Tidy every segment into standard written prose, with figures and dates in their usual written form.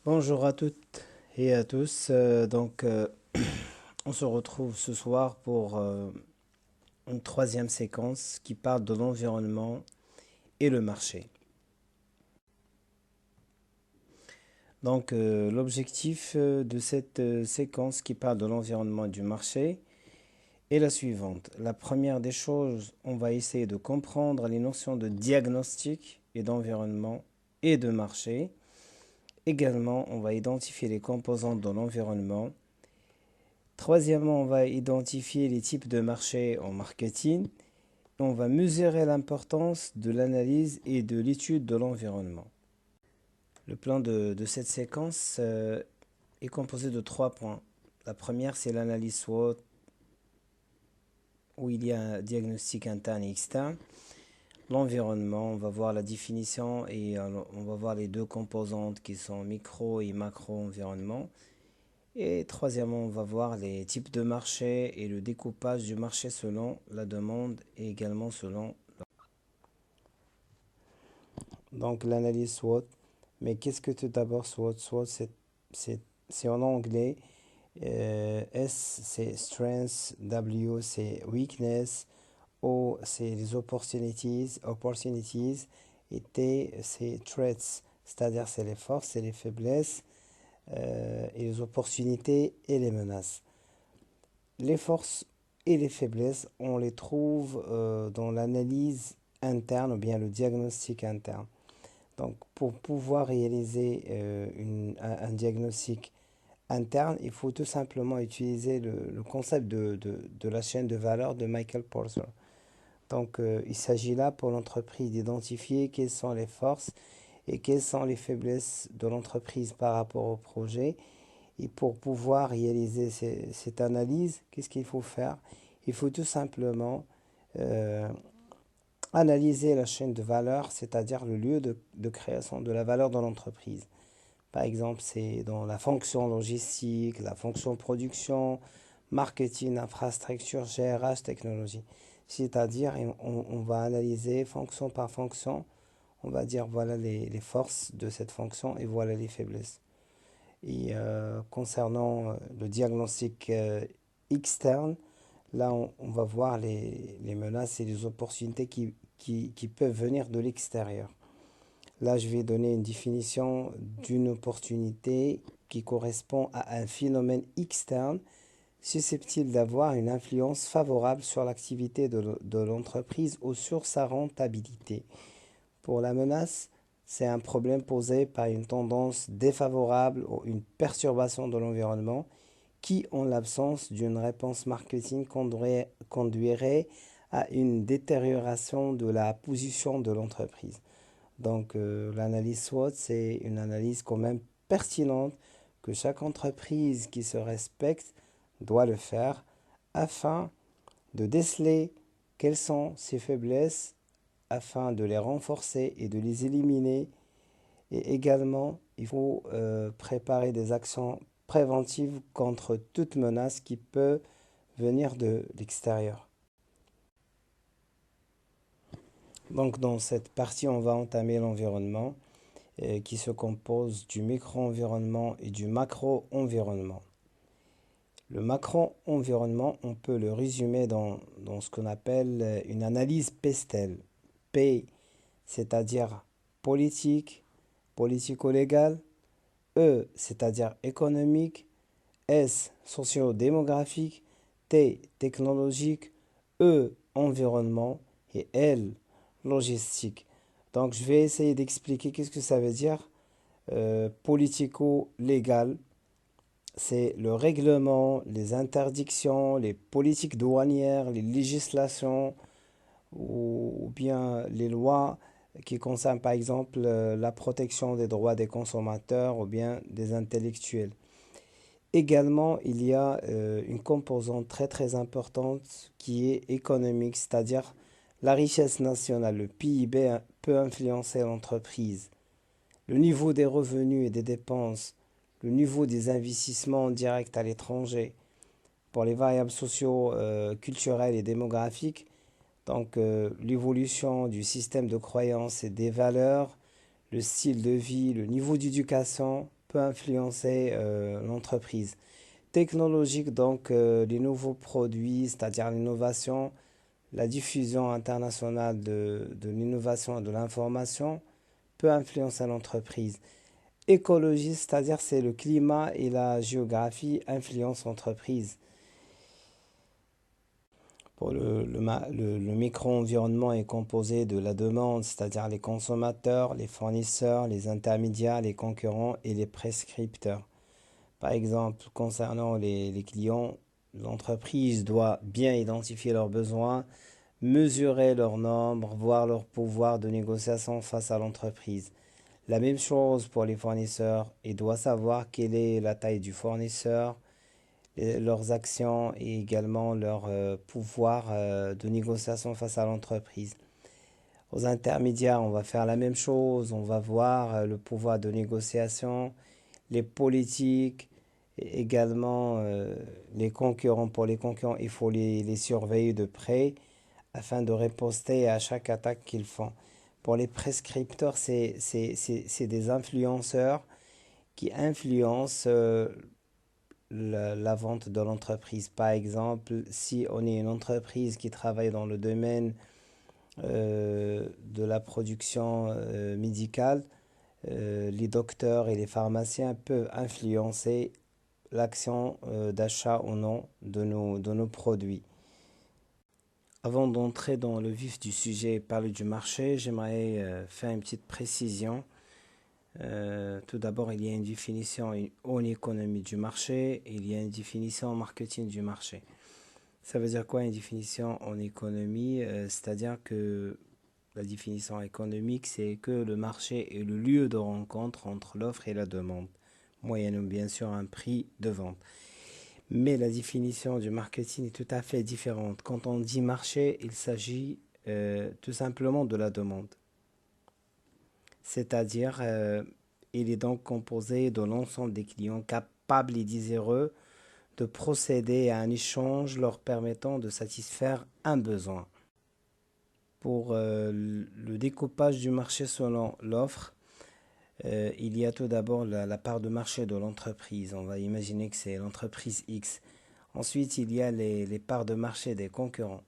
Bonjour à toutes et à tous. On se retrouve ce soir pour une troisième séquence qui parle de l'environnement et le marché. L'objectif de cette séquence qui parle de l'environnement et du marché est la suivante. La première des choses, on va essayer de comprendre les notions de diagnostic et d'environnement et de marché. Également, on va identifier les composantes de l'environnement. Troisièmement, on va identifier les types de marchés en marketing. On va mesurer l'importance de l'analyse et de l'étude de l'environnement. Le plan de cette séquence est composé de 3 points. La première, c'est l'analyse SWOT, où il y a un diagnostic interne et externe. L'environnement, on va voir la définition et on va voir les deux composantes qui sont micro et macro-environnement. Et troisièmement, on va voir les types de marché et le découpage du marché selon la demande et également selon... Donc l'analyse SWOT. Mais qu'est-ce que tout d'abord SWOT? SWOT, c'est en anglais. S, c'est strength. W, c'est weakness. O, c'est les opportunities. Et T, c'est threats. C'est-à-dire c'est les forces et les faiblesses et les opportunités et les menaces. Les forces et les faiblesses, on les trouve dans l'analyse interne ou bien le diagnostic interne. Donc, pour pouvoir réaliser un diagnostic interne, il faut tout simplement utiliser le concept de la chaîne de valeur de Michael Porter. Il s'agit là pour l'entreprise d'identifier quelles sont les forces et quelles sont les faiblesses de l'entreprise par rapport au projet. Et pour pouvoir réaliser cette analyse, qu'est-ce qu'il faut faire? Il faut tout simplement euh, analyser la chaîne de valeur, c'est-à-dire le lieu de création de la valeur dans l'entreprise. Par exemple, c'est dans la fonction logistique, la fonction production, marketing, infrastructure, GRH, technologie. C'est-à-dire, on va analyser fonction par fonction, on va dire voilà les forces de cette fonction et voilà les faiblesses. Et concernant le diagnostic externe, là, on va voir les menaces et les opportunités qui peuvent venir de l'extérieur. Là, je vais donner une définition d'une opportunité qui correspond à un phénomène externe susceptible d'avoir une influence favorable sur l'activité de l'entreprise ou sur sa rentabilité. Pour la menace, c'est un problème posé par une tendance défavorable ou une perturbation de l'environnement qui, en l'absence d'une réponse marketing, conduirait à une détérioration de la position de l'entreprise. L'analyse SWOT, c'est une analyse quand même pertinente que chaque entreprise qui se respecte doit le faire afin de déceler quelles sont ses faiblesses, afin de les renforcer et de les éliminer. Et également, il faut préparer des actions préventives contre toute menace qui peut venir de l'extérieur. Donc dans cette partie, on va entamer l'environnement qui se compose du micro-environnement et du macro-environnement. Le macro-environnement, on peut le résumer dans ce qu'on appelle une analyse PESTEL. P, c'est-à-dire politique, politico-légal. E, c'est-à-dire économique. S, socio-démographique. T, technologique. E, environnement. Et L, logistique. Donc, je vais essayer d'expliquer qu'est-ce que ça veut dire. Politico-légal, c'est le règlement, les interdictions, les politiques douanières, les législations ou bien les lois qui concernent par exemple la protection des droits des consommateurs ou bien des intellectuels. Également, il y a une composante très très importante qui est économique, c'est-à-dire la richesse nationale, le PIB peut influencer l'entreprise. Le niveau des revenus et des dépenses, le niveau des investissements directs à l'étranger, pour les variables sociaux, culturelles et démographiques, l'évolution du système de croyances et des valeurs, le style de vie, le niveau d'éducation peut influencer l'entreprise. Technologique, donc les nouveaux produits, c'est-à-dire l'innovation, la diffusion internationale de l'innovation et de l'information peut influencer l'entreprise. Écologie, c'est-à-dire c'est le climat et la géographie influencent l'entreprise. Pour le micro-environnement est composé de la demande, c'est-à-dire les consommateurs, les fournisseurs, les intermédiaires, les concurrents et les prescripteurs. Par exemple, concernant les clients, l'entreprise doit bien identifier leurs besoins, mesurer leur nombre, voir leur pouvoir de négociation face à l'entreprise. La même chose pour les fournisseurs, il doit savoir quelle est la taille du fournisseur, leurs actions et également leur pouvoir de négociation face à l'entreprise. Aux intermédiaires, on va faire la même chose, on va voir le pouvoir de négociation, les politiques, et également les concurrents. Pour les concurrents, il faut les surveiller de près afin de riposter à chaque attaque qu'ils font. Pour les prescripteurs, c'est des influenceurs qui influencent la vente de l'entreprise. Par exemple, si on est une entreprise qui travaille dans le domaine de la production médicale, les docteurs et les pharmaciens peuvent influencer l'action d'achat ou non de nos produits. Avant d'entrer dans le vif du sujet et parler du marché, j'aimerais faire une petite précision. Tout d'abord, il y a une définition en économie du marché et il y a une définition en marketing du marché. Ça veut dire quoi une définition en économie? C'est-à-dire que la définition économique, c'est que le marché est le lieu de rencontre entre l'offre et la demande, moyennant bien sûr un prix de vente. Mais la définition du marketing est tout à fait différente. Quand on dit marché, il s'agit tout simplement de la demande. C'est-à-dire, il est donc composé de l'ensemble des clients capables et désireux de procéder à un échange leur permettant de satisfaire un besoin. Pour le découpage du marché selon l'offre, il y a tout d'abord la part de marché de l'entreprise. On va imaginer que c'est l'entreprise X. Ensuite, il y a les parts de marché des concurrents.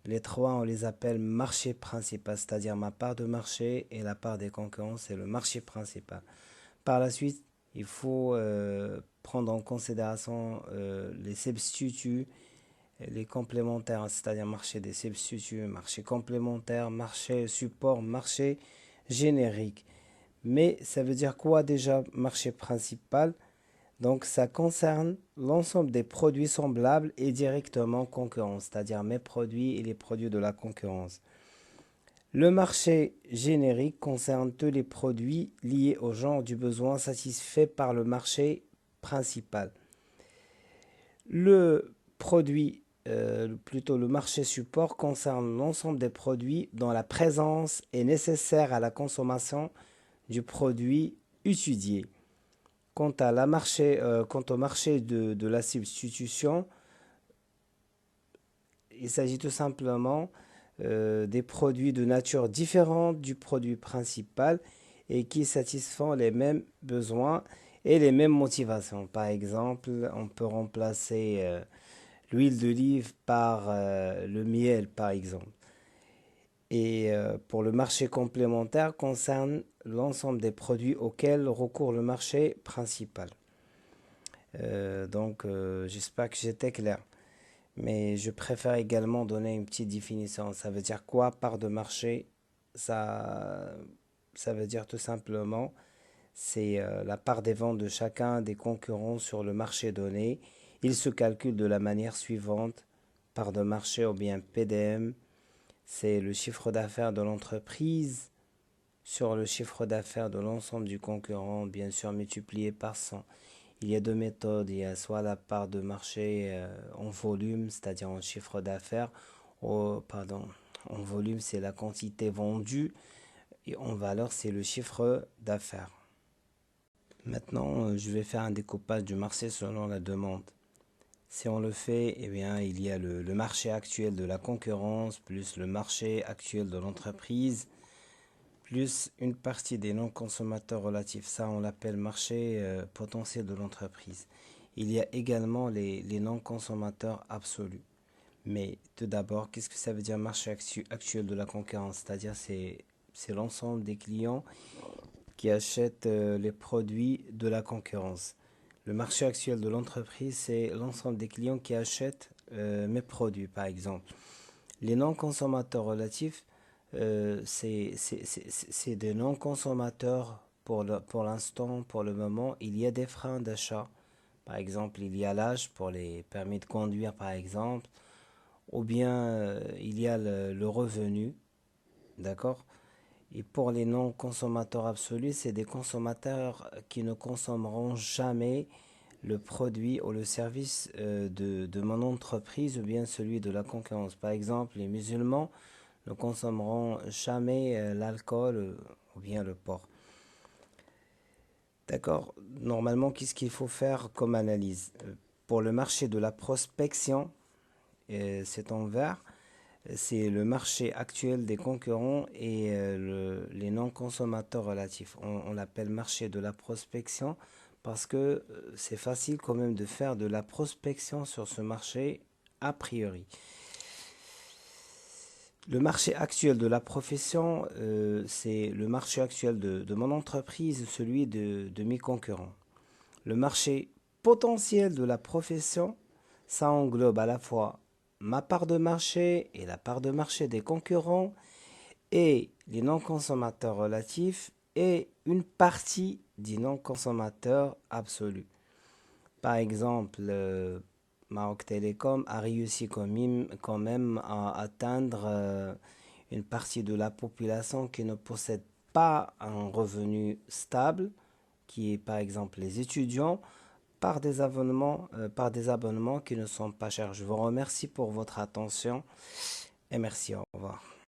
Les trois, on les appelle marché principal, c'est-à-dire ma part de marché et la part des concurrents, c'est le marché principal. Par la suite, il faut prendre en considération les substituts, les complémentaires, c'est-à-dire marché des substituts, marché complémentaire, marché support, marché générique. Mais ça veut dire quoi déjà marché principal? Donc ça concerne l'ensemble des produits semblables et directement concurrents, c'est-à-dire mes produits et les produits de la concurrence. Le marché générique concerne tous les produits liés au genre du besoin satisfait par le marché principal. Le produit, plutôt le marché support, concerne l'ensemble des produits dont la présence est nécessaire à la consommation du produit étudié. Quant au marché de la substitution, il s'agit tout simplement des produits de nature différente du produit principal et qui satisfont les mêmes besoins et les mêmes motivations. Par exemple, on peut remplacer l'huile d'olive par le miel, par exemple. Et pour le marché complémentaire, concerne l'ensemble des produits auxquels recourt le marché principal. J'espère que j'étais clair. Mais je préfère également donner une petite définition. Ça veut dire quoi, part de marché? Ça, ça veut dire tout simplement, c'est la part des ventes de chacun des concurrents sur le marché donné. Il se calcule de la manière suivante. Part de marché ou bien PDM, c'est le chiffre d'affaires de l'entreprise sur le chiffre d'affaires de l'ensemble du concurrent, bien sûr multiplié par 100. Il y a deux méthodes. Il y a soit la part de marché en volume, c'est-à-dire en chiffre d'affaires. Pardon, en volume, c'est la quantité vendue. Et en valeur, c'est le chiffre d'affaires. Maintenant, je vais faire un découpage du marché selon la demande. Si on le fait, eh bien, il y a le marché actuel de la concurrence, plus le marché actuel de l'entreprise, plus une partie des non-consommateurs relatifs. Ça, on l'appelle marché potentiel de l'entreprise. Il y a également les non-consommateurs absolus. Mais tout d'abord, qu'est-ce que ça veut dire marché actuel de la concurrence? C'est-à-dire c'est l'ensemble des clients qui achètent les produits de la concurrence. Le marché actuel de l'entreprise, c'est l'ensemble des clients qui achètent mes produits, par exemple. Les non-consommateurs relatifs, c'est des non-consommateurs pour l'instant, pour le moment. Il y a des freins d'achat. Par exemple, il y a l'âge pour les permis de conduire, par exemple, ou bien il y a le revenu, d'accord? Et pour les non-consommateurs absolus, c'est des consommateurs qui ne consommeront jamais le produit ou le service de mon entreprise ou bien celui de la concurrence. Par exemple, les musulmans ne consommeront jamais l'alcool ou bien le porc. D'accord? Normalement, qu'est-ce qu'il faut faire comme analyse? Pour le marché de la prospection, c'est en vert, c'est le marché actuel des concurrents et les non-consommateurs relatifs. On l'appelle marché de la prospection parce que c'est facile quand même de faire de la prospection sur ce marché a priori. Le marché actuel de la profession, c'est le marché actuel de mon entreprise, celui de mes concurrents. Le marché potentiel de la profession, ça englobe à la fois ma part de marché et la part de marché des concurrents et les non-consommateurs relatifs et une partie des non-consommateurs absolus. Par exemple, Maroc Télécom a réussi quand même à atteindre une partie de la population qui ne possède pas un revenu stable, qui est par exemple les étudiants, par des abonnements qui ne sont pas chers. Je vous remercie pour votre attention et merci, au revoir.